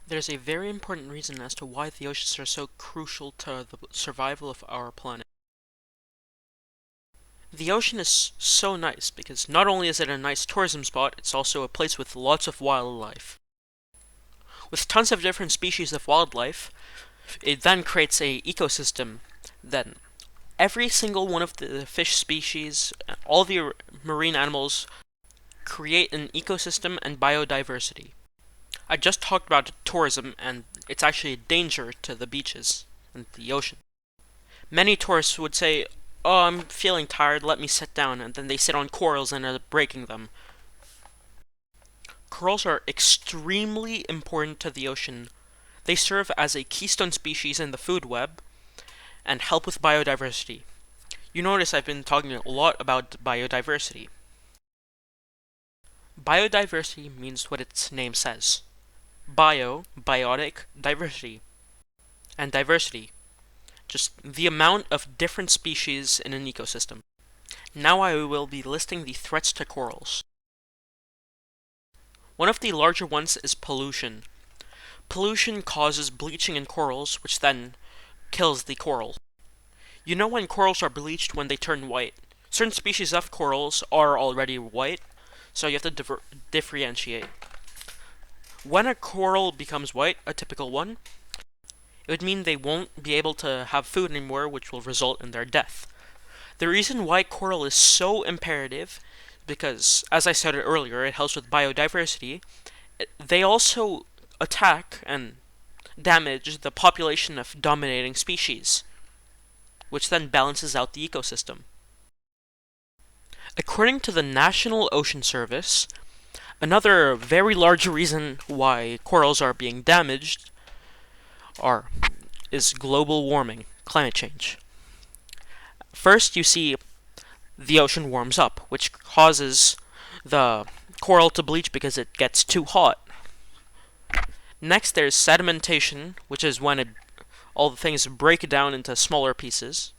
There's a very important reason as to why the oceans are so crucial to the survival of our planet. The ocean is so nice because not only is it a nice tourism spot, it's also a place with lots of wildlife. With tons of different species of wildlife, it then creates a ecosystem. Then every single one of the fish species, all the marine animals create an ecosystem and biodiversity. I just talked about tourism, and it's actually a danger to the beaches and the ocean. Many tourists would say, "Oh, I'm feeling tired, let me sit down," and then they sit on corals and end up breaking them. Corals are extremely important to the ocean. They serve as a keystone species in the food web and help with biodiversity. You notice I've been talking a lot about biodiversity. Biodiversity means what its name says. Biotic, diversity. And diversity, just the amount of different species in an ecosystem. Now I will be listing the threats to corals. One of the larger ones is pollution. Pollution causes bleaching in corals, which then kills the coral. You know when corals are bleached when they turn white. Certain species of corals are already white, so you have to differentiate. When a coral becomes white, a typical one, it would mean they won't be able to have food anymore, which will result in their death. The reason why coral is so imperative, because, as I said earlier, it helps with biodiversity, they also attack and damage the population of dominating species, which then balances out the ecosystem. According to the National Ocean Service, another very large reason why corals are being damaged is global warming, climate change. First, you see the ocean warms up, which causes the coral to bleach because it gets too hot. Next, there's sedimentation, which is when all the things break down into smaller pieces.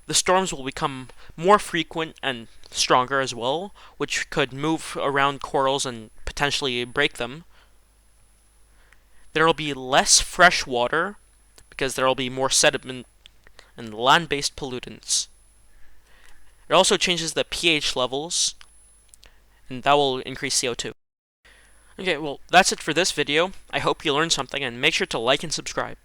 The storms will become more frequent and stronger as well, which could move around corals and potentially break them. There will be less fresh water because there will be more sediment and land-based pollutants. It also changes the pH levels, and that will increase CO2. Okay, well, that's it for this video. I hope you learned something, and make sure to like and subscribe.